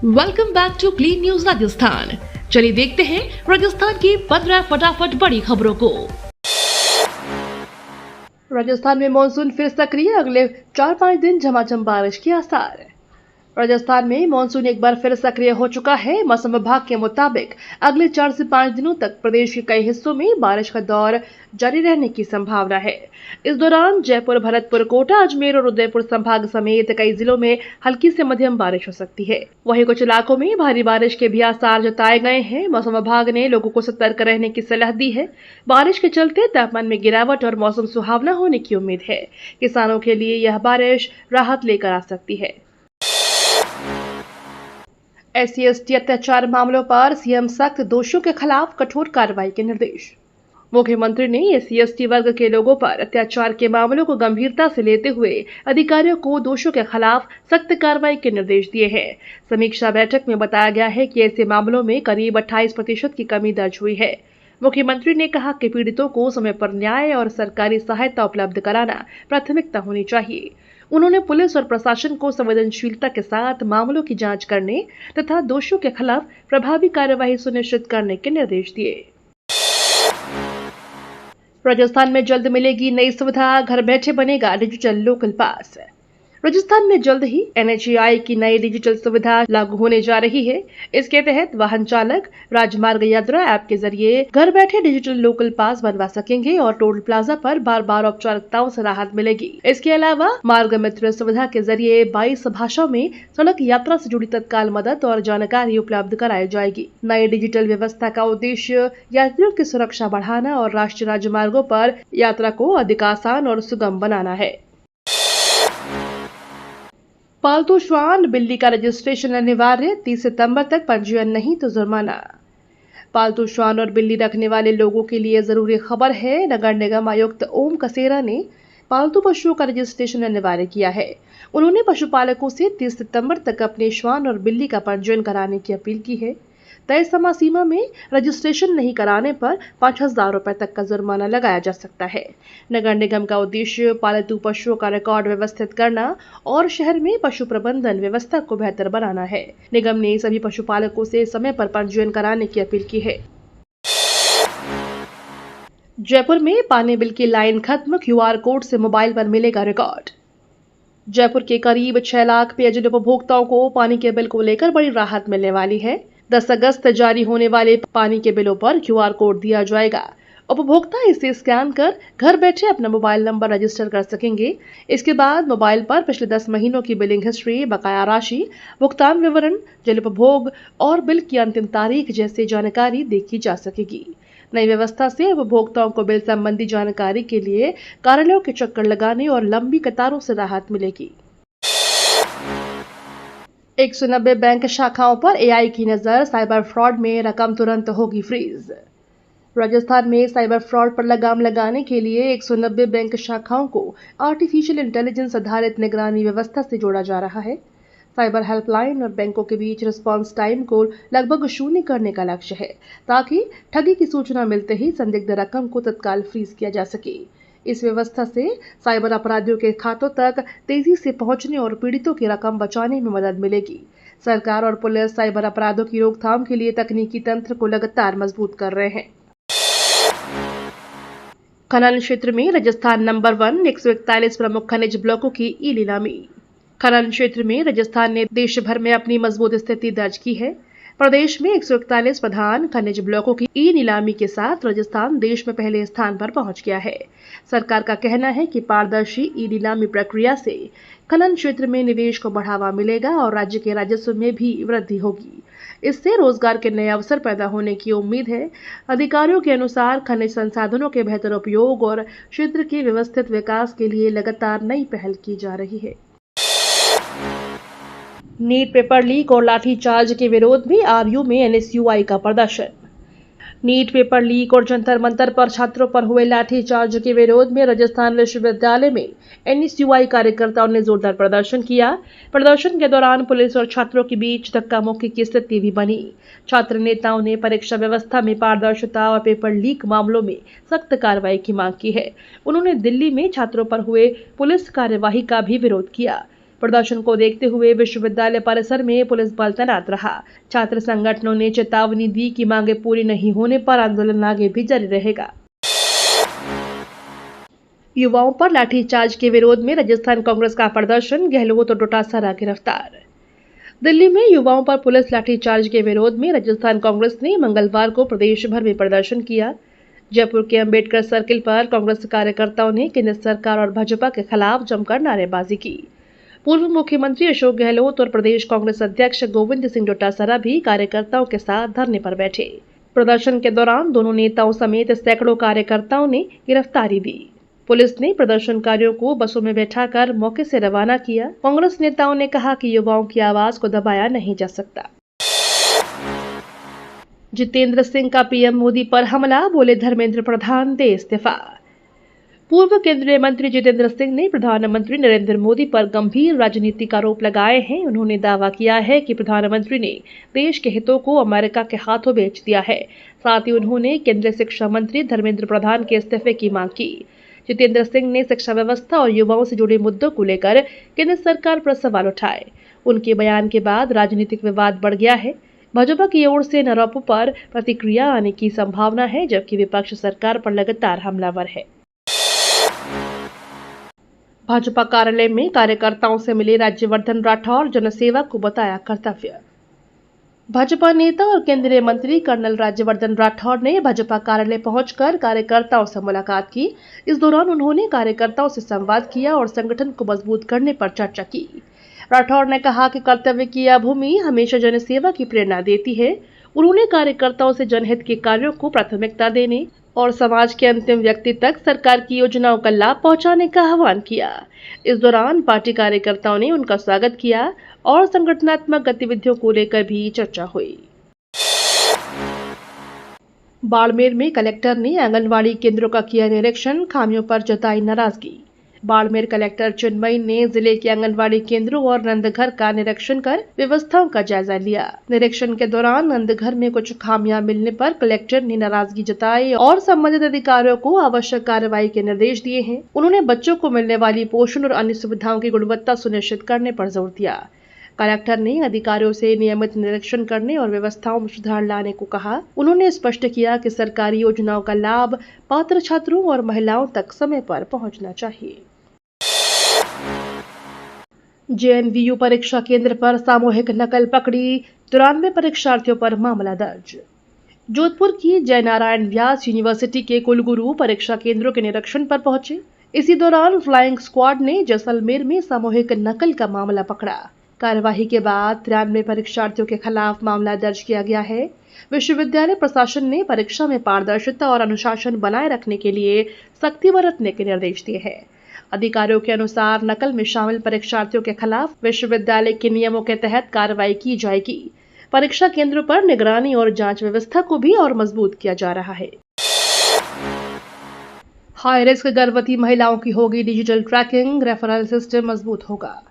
Welcome back to clean news Rajasthan. चलिए देखते हैं राजस्थान की 15 फटाफट बड़ी खबरों को। राजस्थान में मानसून फिर सक्रिय, अगले 4-5 दिन झमाझम बारिश के आसार। राजस्थान में मानसून एक बार फिर सक्रिय हो चुका है। मौसम विभाग के मुताबिक अगले 4 से 5 दिनों तक प्रदेश के कई हिस्सों में बारिश का दौर जारी रहने की संभावना है। इस दौरान जयपुर, भरतपुर, कोटा, अजमेर और उदयपुर संभाग समेत कई जिलों में हल्की से मध्यम बारिश हो सकती है। वहीं कुछ इलाकों में भारी बारिश के भी आसार जताए गए हैं। मौसम विभाग ने लोगों को सतर्क रहने की सलाह दी है। बारिश के चलते तापमान में गिरावट और मौसम सुहावना होने की उम्मीद है। किसानों के लिए यह बारिश राहत लेकर आ सकती है। SC/ST अत्याचार मामलों पर सीएम सख्त, दोषियों के खिलाफ कठोर कार्रवाई के निर्देश। मुख्यमंत्री ने SC/ST वर्ग के लोगों पर अत्याचार के मामलों को गंभीरता से लेते हुए अधिकारियों को दोषियों के खिलाफ सख्त कार्रवाई के निर्देश दिए हैं। समीक्षा बैठक में बताया गया है कि ऐसे मामलों में करीब 28% की कमी दर्ज हुई है। मुख्यमंत्री ने कहा कि पीड़ितों को समय पर न्याय और सरकारी सहायता उपलब्ध कराना प्राथमिकता होनी चाहिए। उन्होंने पुलिस और प्रशासन को संवेदनशीलता के साथ मामलों की जांच करने तथा दोषियों के खिलाफ प्रभावी कार्यवाही सुनिश्चित करने के निर्देश दिए। राजस्थान में जल्द मिलेगी नई सुविधा, घर बैठे बनेगा डिजिटल लोकल पास। राजस्थान में जल्द ही NHAI की नई डिजिटल सुविधा लागू होने जा रही है। इसके तहत वाहन चालक राजमार्ग यात्रा ऐप के जरिए घर बैठे डिजिटल लोकल पास बनवा सकेंगे और टोल प्लाजा पर बार-बार औपचारिकताओं से राहत मिलेगी। इसके अलावा मार्ग मित्र सुविधा के जरिए 22 भाषाओं में सड़क यात्रा से जुड़ी तत्काल मदद और जानकारी उपलब्ध कराई जाएगी। नई डिजिटल व्यवस्था का उद्देश्य यात्रियों की सुरक्षा बढ़ाना और राष्ट्रीय राजमार्गों पर यात्रा को अधिक आसान और सुगम बनाना है। पालतू श्वान, बिल्ली का रजिस्ट्रेशन अनिवार्य, 30 सितंबर तक पंजीयन नहीं तो जुर्माना। पालतू श्वान और बिल्ली रखने वाले लोगों के लिए जरूरी खबर है। नगर निगम आयुक्त ओम कसेरा ने पालतू पशुओं का रजिस्ट्रेशन अनिवार्य किया है। उन्होंने पशुपालकों से 30 सितंबर तक अपने श्वान और बिल्ली का पंजीयन कराने की अपील की है। तय समय सीमा में रजिस्ट्रेशन नहीं कराने पर 5,000 रुपए तक का जुर्माना लगाया जा सकता है। नगर निगम का उद्देश्य पालतू पशुओं का रिकॉर्ड व्यवस्थित करना और शहर में पशु प्रबंधन व्यवस्था को बेहतर बनाना है। निगम ने सभी पशुपालकों से समय पर पंजीयन कराने की अपील की है। जयपुर में पानी बिल की लाइन खत्म, QR कोड से मोबाइल पर मिलेगा रिकॉर्ड। जयपुर के करीब 6 लाख पेयजल उपभोक्ताओं को पानी के बिल को लेकर बड़ी राहत मिलने वाली है। 10 अगस्त जारी होने वाले पानी के बिलों पर QR कोड दिया जाएगा। उपभोक्ता इसे स्कैन कर घर बैठे अपना मोबाइल नंबर रजिस्टर कर सकेंगे। इसके बाद मोबाइल पर पिछले 10 महीनों की बिलिंग हिस्ट्री, बकाया राशि, भुगतान विवरण, जल उपभोग और बिल की अंतिम तारीख जैसी जानकारी देखी जा सकेगी। नई व्यवस्था से उपभोक्ताओं को बिल संबंधी जानकारी के लिए कार्यालयों के चक्कर लगाने और लंबी कतारों से राहत मिलेगी। 190 बैंक शाखाओं पर AI की नजर, साइबर फ्रॉड में रकम तुरंत होगी फ्रीज। राजस्थान में साइबर फ्रॉड पर लगाम लगाने के लिए 190 बैंक शाखाओं को आर्टिफिशियल इंटेलिजेंस आधारित निगरानी व्यवस्था से जोड़ा जा रहा है। साइबर हेल्पलाइन और बैंकों के बीच रिस्पांस टाइम को लगभग शून्य करने का लक्ष्य है, ताकि ठगी की सूचना मिलते ही संदिग्ध रकम को तत्काल फ्रीज किया जा सके। इस व्यवस्था से साइबर अपराधियों के खातों तक तेजी से पहुंचने और पीड़ितों की रकम बचाने में मदद मिलेगी। सरकार और पुलिस साइबर अपराधों की रोकथाम के लिए तकनीकी तंत्र को लगातार मजबूत कर रहे हैं। खनन क्षेत्र में राजस्थान नंबर 1, 141 प्रमुख खनिज ब्लॉकों की ई-नीलामी। खनन क्षेत्र में राजस्थान ने देश भर में अपनी मजबूत स्थिति दर्ज की है। प्रदेश में 141 प्रधान खनिज ब्लॉकों की ई-नीलामी के साथ राजस्थान देश में पहले स्थान पर पहुंच गया है। सरकार का कहना है कि पारदर्शी ई-नीलामी प्रक्रिया से खनन क्षेत्र में निवेश को बढ़ावा मिलेगा और राज्य के राजस्व में भी वृद्धि होगी। इससे रोजगार के नए अवसर पैदा होने की उम्मीद है। अधिकारियों के अनुसार खनिज संसाधनों के बेहतर उपयोग और क्षेत्र के व्यवस्थित विकास के लिए लगातार नई पहल की जा रही है। नीट पेपर लीक और लाठीचार्ज के विरोध में RU में NSUI का प्रदर्शन। नीट पेपर लीक और जंतर मंतर पर छात्रों पर हुए लाठीचार्ज के विरोध में राजस्थान विश्वविद्यालय में NSUI कार्यकर्ताओं ने जोरदार प्रदर्शन किया। प्रदर्शन के दौरान पुलिस और छात्रों के बीच धक्का मुक्की की स्थिति भी बनी। छात्र नेताओं ने परीक्षा व्यवस्था में पारदर्शिता और पेपर लीक मामलों में सख्त कार्रवाई की मांग की है। उन्होंने दिल्ली में छात्रों पर हुए पुलिस कार्यवाही का भी विरोध किया। प्रदर्शन को देखते हुए विश्वविद्यालय परिसर में पुलिस बल तैनात रहा। छात्र संगठनों ने चेतावनी दी कि मांगे पूरी नहीं होने पर आंदोलन आगे भी जारी रहेगा। युवाओं पर लाठीचार्ज के विरोध में राजस्थान कांग्रेस का प्रदर्शन, गहलोत और डोटासरा गिरफ्तार। दिल्ली में युवाओं पर पुलिस लाठीचार्ज के विरोध में राजस्थान कांग्रेस ने मंगलवार को प्रदेश भर में प्रदर्शन किया। जयपुर के अंबेडकर सर्किल पर कांग्रेस कार्यकर्ताओं ने केंद्र सरकार और भाजपा के खिलाफ जमकर नारेबाजी की। पूर्व मुख्यमंत्री अशोक गहलोत और प्रदेश कांग्रेस अध्यक्ष गोविंद सिंह डोटासरा भी कार्यकर्ताओं के साथ धरने पर बैठे। प्रदर्शन के दौरान दोनों नेताओं समेत सैकड़ों कार्यकर्ताओं ने गिरफ्तारी दी। पुलिस ने प्रदर्शनकारियों को बसों में बैठाकर मौके से रवाना किया। कांग्रेस नेताओं ने कहा कि युवाओं की आवाज को दबाया नहीं जा सकता। जितेंद्र सिंह का पीएम मोदी पर हमला, बोले धर्मेंद्र प्रधान दे इस्तीफा। पूर्व केंद्रीय मंत्री जितेंद्र सिंह ने प्रधानमंत्री नरेंद्र मोदी पर गंभीर राजनीतिक आरोप लगाए हैं। उन्होंने दावा किया है कि प्रधानमंत्री ने देश के हितों को अमेरिका के हाथों बेच दिया है। साथ ही उन्होंने केंद्रीय शिक्षा मंत्री धर्मेंद्र प्रधान के इस्तीफे की मांग की। जितेंद्र सिंह ने शिक्षा व्यवस्था और युवाओं से जुड़े मुद्दों को लेकर केंद्र सरकार पर सवाल उठाए। उनके बयान के बाद राजनीतिक विवाद बढ़ गया है। भाजपा की ओर से आरोपों पर प्रतिक्रिया आने की संभावना है, जबकि विपक्ष सरकार पर लगातार हमलावर है। भाजपा कार्यालय में कार्यकर्ताओं से मिले राज्यवर्धन राठौर, जनसेवा को बताया कर्तव्य। भाजपा नेता और केंद्रीय मंत्री कर्नल राज्यवर्धन राठौर ने भाजपा कार्यालय पहुंचकर कार्यकर्ताओं से मुलाकात की। इस दौरान उन्होंने कार्यकर्ताओं से संवाद किया और संगठन को मजबूत करने पर चर्चा की। राठौर ने कहा कि कर्तव्य की यह भूमि हमेशा जनसेवा की प्रेरणा देती है। उन्होंने कार्यकर्ताओं से जनहित के कार्यों को प्राथमिकता देने और समाज के अंतिम व्यक्ति तक सरकार की योजनाओं का लाभ पहुंचाने का आह्वान किया। इस दौरान पार्टी कार्यकर्ताओं ने उनका स्वागत किया और संगठनात्मक गतिविधियों को लेकर भी चर्चा हुई। बाड़मेर में कलेक्टर ने आंगनवाड़ी केंद्रों का किया निरीक्षण, खामियों पर जताई नाराजगी। बाड़मेर कलेक्टर चिन्मयी ने जिले के आंगनवाड़ी केंद्रों और नंदघर का निरीक्षण कर व्यवस्थाओं का जायजा लिया। निरीक्षण के दौरान नंदघर में कुछ खामियां मिलने पर कलेक्टर ने नाराजगी जताई और संबंधित अधिकारियों को आवश्यक कार्रवाई के निर्देश दिए हैं। उन्होंने बच्चों को मिलने वाली पोषण और अन्य सुविधाओं की गुणवत्ता सुनिश्चित करने पर जोर दिया। कलेक्टर ने अधिकारियों से नियमित निरीक्षण करने और व्यवस्थाओं में सुधार लाने को कहा। उन्होंने स्पष्ट किया कि सरकारी योजनाओं का लाभ पात्र छात्रों और महिलाओं तक समय पर पहुंचना चाहिए। जेएनवीयू परीक्षा केंद्र पर सामूहिक नकल पकड़ी, 93 परीक्षार्थियों पर मामला दर्ज। जोधपुर की जयनारायण व्यास यूनिवर्सिटी के कुलगुरु परीक्षा केंद्रों के निरीक्षण पर पहुंचे। इसी दौरान फ्लाइंग स्क्वाड ने जैसलमेर में सामूहिक नकल का मामला पकड़ा। कार्यवाही के बाद 93 परीक्षार्थियों के खिलाफ मामला दर्ज किया गया है। विश्वविद्यालय प्रशासन ने परीक्षा में पारदर्शिता और अनुशासन बनाए रखने के लिए सख्ती बरतने के निर्देश दिए हैं। अधिकारियों के अनुसार नकल में शामिल परीक्षार्थियों के खिलाफ विश्वविद्यालय के नियमों के तहत कार्रवाई की जाएगी। परीक्षा केंद्रों पर निगरानी और जांच व्यवस्था को भी और मजबूत किया जा रहा है। हाई रिस्क गर्भवती महिलाओं की होगी डिजिटल ट्रैकिंग, रेफरल सिस्टम मजबूत होगा।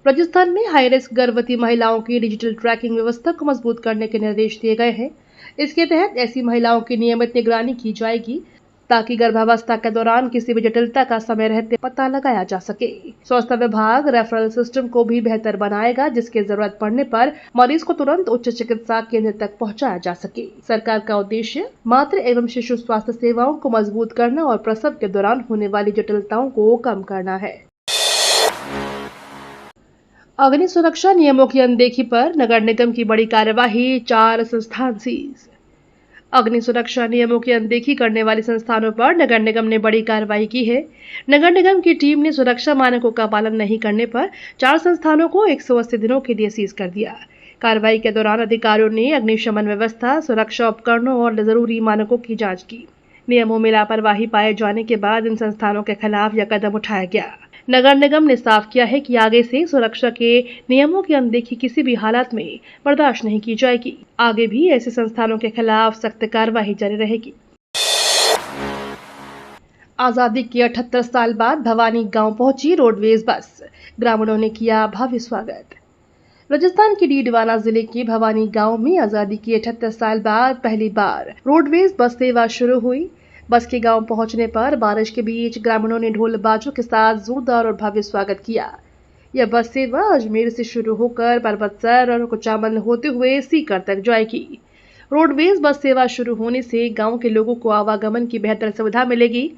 राजस्थान में हाई रिस्क गर्भवती महिलाओं की डिजिटल ट्रैकिंग व्यवस्था को मजबूत करने के निर्देश दिए गए हैं। इसके तहत ऐसी महिलाओं की नियमित निगरानी की जाएगी ताकि गर्भावस्था के दौरान किसी भी जटिलता का समय रहते पता लगाया जा सके। स्वास्थ्य विभाग रेफरल सिस्टम को भी बेहतर बनाएगा, जिसकी जरूरत पड़ने पर मरीज को तुरंत उच्च चिकित्सा केंद्र तक पहुंचाया जा सके। सरकार का उद्देश्य मातृ एवं शिशु स्वास्थ्य सेवाओं को मजबूत करना और प्रसव के दौरान होने वाली जटिलताओं को कम करना है। अग्नि सुरक्षा नियमों की अनदेखी पर नगर निगम की बड़ी कार्यवाही, 4 संस्थान सीज। अग्नि सुरक्षा नियमों की अनदेखी करने वाले संस्थानों पर नगर निगम ने बड़ी कार्रवाई की है। नगर निगम की टीम ने सुरक्षा मानकों का पालन नहीं करने पर 4 संस्थानों को 180 दिनों के लिए सीज कर दिया। कार्रवाई के दौरान अधिकारियों ने अग्निशमन व्यवस्था, सुरक्षा उपकरणों और जरूरी मानकों की जांच की। नियमों में लापरवाही पाए जाने के बाद इन संस्थानों के खिलाफ यह कदम उठाया गया। नगर निगम ने साफ किया है कि आगे से सुरक्षा के नियमों की अनदेखी किसी भी हालत में बर्दाश्त नहीं की जाएगी। आगे भी ऐसे संस्थानों के खिलाफ सख्त कार्रवाई जारी रहेगी। आजादी के 78 साल बाद भवानी गांव पहुंची रोडवेज बस, ग्रामीणों ने किया भव्य स्वागत। राजस्थान के डीडवाना जिले के भवानी गांव में आजादी के 78 साल बाद पहली बार रोडवेज बस सेवा शुरू हुई। बस के गांव पहुंचने पर बारिश के बीच ग्रामीणों ने ढोल बाजों के साथ जोरदार और भव्य स्वागत किया। यह बस सेवा अजमेर से शुरू होकर परबतसर और कुचामन होते हुए सीकर तक जाएगी। रोडवेज बस सेवा शुरू होने से गांव के लोगों को आवागमन की बेहतर सुविधा मिलेगी।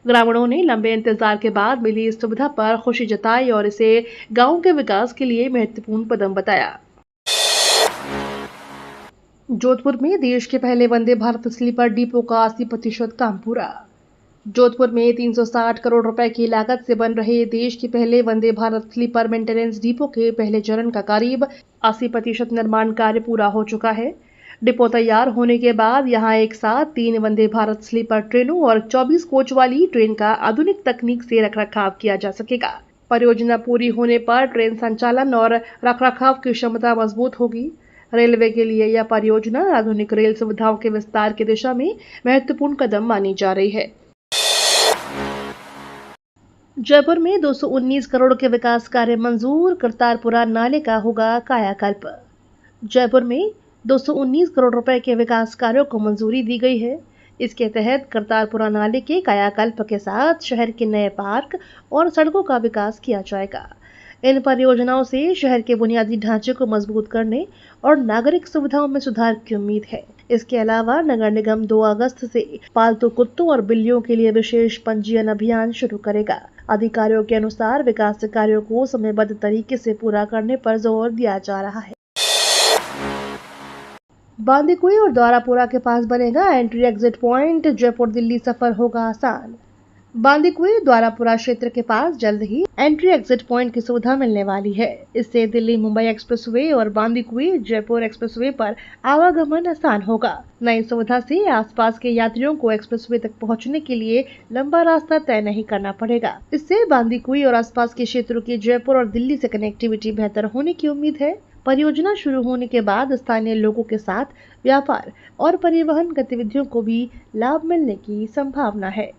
ग्रामीणों ने लंबे इंतजार के बाद मिली इस सुविधा पर खुशी जताई और इसे गांव के विकास के लिए महत्वपूर्ण कदम बताया। जोधपुर में देश के पहले वंदे भारत स्लीपर डिपो का 80% काम पूरा। जोधपुर में 360 करोड़ रुपए की लागत से बन रहे देश के पहले Vande Bharat sleeper maintenance depot के पहले चरण का करीब 80% निर्माण कार्य पूरा हो चुका है। डिपो तैयार होने के बाद यहां एक साथ 3 वंदे भारत स्लीपर ट्रेनों और 24 कोच वाली ट्रेन का आधुनिक तकनीक से रखरखाव किया जा सकेगा। परियोजना पूरी होने पर ट्रेन संचालन और रखरखाव की क्षमता मजबूत होगी। रेलवे के लिए यह परियोजना आधुनिक रेल सुविधाओं के विस्तार की दिशा में महत्वपूर्ण कदम मानी जा रही है। जयपुर में 219 करोड़ के विकास कार्य मंजूर, करतारपुरा नाले का होगा कायाकल्प। जयपुर में 219 करोड़ रुपए के विकास कार्यों को मंजूरी दी गई है। इसके तहत करतारपुरा नाले के कायाकल्प के साथ शहर के नए पार्क और सड़कों का विकास किया जाएगा। इन परियोजनाओं से शहर के बुनियादी ढांचे को मजबूत करने और नागरिक सुविधाओं में सुधार की उम्मीद है। इसके अलावा नगर निगम 2 अगस्त से पालतू कुत्तों और बिल्लियों के लिए विशेष पंजीयन अभियान शुरू करेगा। अधिकारियों के अनुसार विकास कार्यों को समयबद्ध तरीके से पूरा करने पर जोर दिया जा रहा है। बांदीकुई और द्वारापुरा के पास बनेगा entry exit point, Jaipur Delhi सफर होगा आसान। बांदीकुई द्वारापुरा क्षेत्र के पास जल्द ही एंट्री एग्जिट पॉइंट की सुविधा मिलने वाली है। इससे दिल्ली मुंबई एक्सप्रेसवे और बांदीकुई जयपुर एक्सप्रेसवे पर आवागमन आसान होगा। नई सुविधा से आसपास के यात्रियों को एक्सप्रेसवे तक पहुंचने के लिए लंबा रास्ता तय नहीं करना पड़ेगा। इससे बांदीकुई और आसपास के क्षेत्रों की जयपुर और दिल्ली से कनेक्टिविटी बेहतर होने की उम्मीद है। परियोजना शुरू होने के बाद स्थानीय लोगों के साथ व्यापार और परिवहन गतिविधियों को भी लाभ मिलने की संभावना है।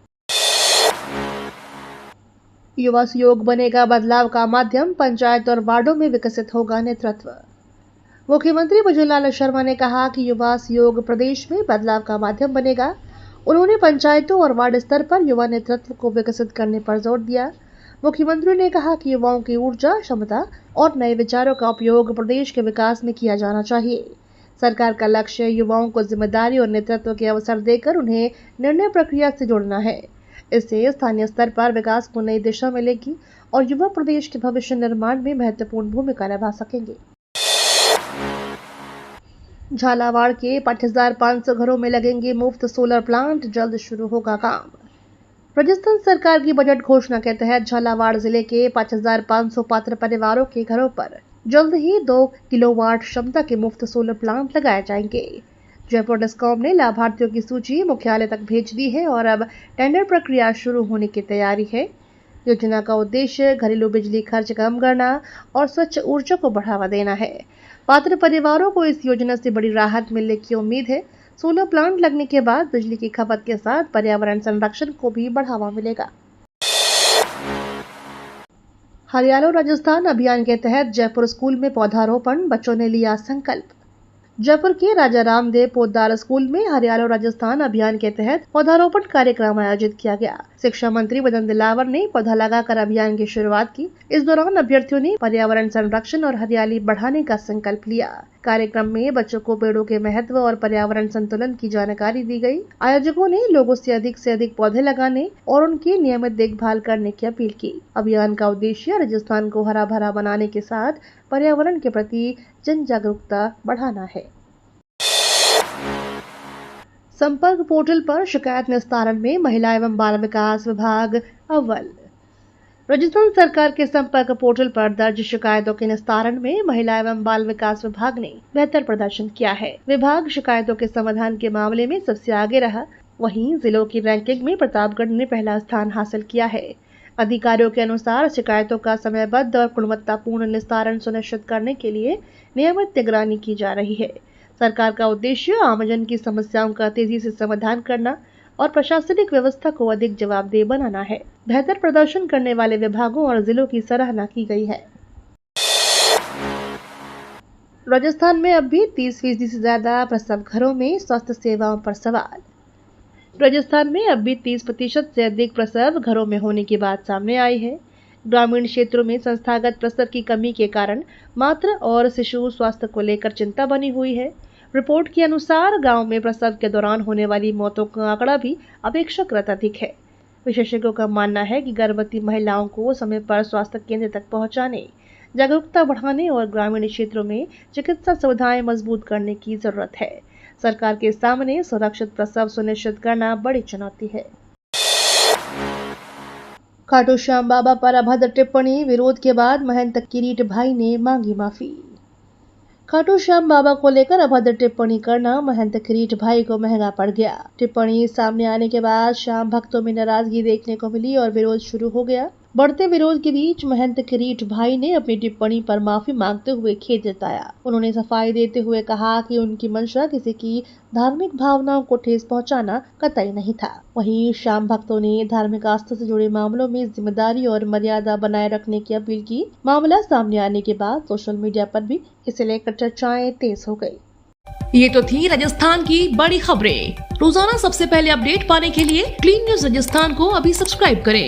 युवा सहयोग बनेगा बदलाव का माध्यम, पंचायत और वार्डों में विकसित होगा नेतृत्व। मुख्यमंत्री भजनलाल शर्मा ने कहा कि युवा सहयोग प्रदेश में बदलाव का माध्यम बनेगा। उन्होंने पंचायतों और वार्ड स्तर पर युवा नेतृत्व को विकसित करने पर जोर दिया। मुख्यमंत्री ने कहा कि युवाओं की ऊर्जा, क्षमता और नए विचारों का उपयोग प्रदेश के विकास में किया जाना चाहिए। सरकार का लक्ष्य युवाओं को जिम्मेदारी और नेतृत्व के अवसर देकर उन्हें निर्णय प्रक्रिया से जोड़ना है। इससे स्थानीय स्तर पर विकास को नई दिशा मिलेगी और युवा प्रदेश के भविष्य निर्माण में महत्वपूर्ण भूमिका निभा सकेंगे। झालावाड़ के 8500 घरों में लगेंगे मुफ्त सोलर प्लांट, जल्द शुरू होगा काम। राजस्थान सरकार की बजट घोषणा के तहत झालावाड़ जिले के 5500 पात्र परिवारों के घरों पर जल्द ही 2 किलोवाट क्षमता के मुफ्त सोलर प्लांट लगाए जाएंगे। जयपुर डिस्कॉम ने लाभार्थियों की सूची मुख्यालय तक भेज दी है और अब टेंडर प्रक्रिया शुरू होने की तैयारी है। योजना का उद्देश्य घरेलू बिजली खर्च कम करना और स्वच्छ ऊर्जा को बढ़ावा देना है। पात्र परिवारों को इस योजना से बड़ी राहत मिलने की उम्मीद है। सोलर प्लांट लगने के बाद बिजली की खपत के साथ पर्यावरण संरक्षण को भी बढ़ावा मिलेगा। हरियालो राजस्थान अभियान के तहत जयपुर स्कूल में पौधारोपण, बच्चों ने लिया संकल्प। जयपुर के राजा रामदेव पोद्दार स्कूल में हरियालो राजस्थान अभियान के तहत पौधारोपण कार्यक्रम आयोजित किया गया। शिक्षा मंत्री मदन दिलावर ने पौधा लगाकर अभियान की शुरुआत की। इस दौरान अभ्यर्थियों ने पर्यावरण संरक्षण और हरियाली बढ़ाने का संकल्प लिया। कार्यक्रम में बच्चों को पेड़ों के महत्व और पर्यावरण संतुलन की जानकारी दी गई। आयोजकों ने लोगों से अधिक पौधे लगाने और उनकी नियमित देखभाल करने की अपील की। अभियान का उद्देश्य राजस्थान को हरा भरा बनाने के साथ पर्यावरण के प्रति जन जागरूकता बढ़ाना है। संपर्क पोर्टल पर शिकायत निस्तारण में महिला एवं बाल विकास विभाग अव्वल। राजस्थान सरकार के संपर्क पोर्टल पर दर्ज शिकायतों के निस्तारण में महिला एवं बाल विकास विभाग ने बेहतर प्रदर्शन किया है। विभाग शिकायतों के समाधान के मामले में सबसे आगे रहा। वहीं जिलों की रैंकिंग में प्रतापगढ़ ने पहला स्थान हासिल किया है। अधिकारियों के अनुसार शिकायतों का समयबद्ध और गुणवत्तापूर्ण निस्तारण सुनिश्चित करने के लिए नियमित निगरानी की जा रही है। सरकार का उद्देश्य आमजन की समस्याओं का तेजी से समाधान करना और प्रशासनिक व्यवस्था को अधिक जवाबदेह बनाना है। बेहतर प्रदर्शन करने वाले विभागों और जिलों की सराहना की गई है। राजस्थान में अब भी 30% से ज्यादा प्रसव घरों में स्वास्थ्य सेवाओं पर सवाल। राजस्थान में अब भी 30% से अधिक प्रसव घरों में होने की बात सामने आई है। ग्रामीण क्षेत्रों में संस्थागत प्रसव की कमी के कारण मातृ और शिशु स्वास्थ्य को लेकर चिंता बनी हुई है। रिपोर्ट के अनुसार गांव में प्रसव के दौरान होने वाली मौतों का आंकड़ा भी अपेक्षाकृत अधिक है। विशेषज्ञों का मानना है कि गर्भवती महिलाओं को समय पर स्वास्थ्य केंद्र तक पहुंचाने, जागरूकता बढ़ाने और ग्रामीण क्षेत्रों में चिकित्सा सुविधाएं मजबूत करने की जरूरत है। सरकार के सामने सुरक्षित प्रसव सुनिश्चित करना बड़ी चुनौती है। खाटू श्याम बाबा पर अभद्र टिप्पणी, विरोध के बाद महंत किरीट भाई ने मांगी माफी। खाटू श्याम बाबा को लेकर अभद्र टिप्पणी करना महंत किरीट भाई को महंगा पड़ गया। टिप्पणी सामने आने के बाद श्याम भक्तों में नाराजगी देखने को मिली और विरोध शुरू हो गया। बढ़ते विरोध के बीच महंत किरीट भाई ने अपनी टिप्पणी पर माफी मांगते हुए खेद जताया। उन्होंने सफाई देते हुए कहा कि उनकी मंशा किसी की धार्मिक भावनाओं को ठेस पहुंचाना कतई नहीं था। वहीं श्याम भक्तों ने धार्मिक आस्था से जुड़े मामलों में जिम्मेदारी और मर्यादा बनाए रखने की अपील की। मामला सामने आने के बाद सोशल मीडिया पर भी इसे लेकर चर्चाएं तेज हो गई। ये तो थी राजस्थान की बड़ी खबरें। रोजाना सबसे पहले अपडेट पाने के लिए क्लीन न्यूज राजस्थान को अभी सब्सक्राइब करें।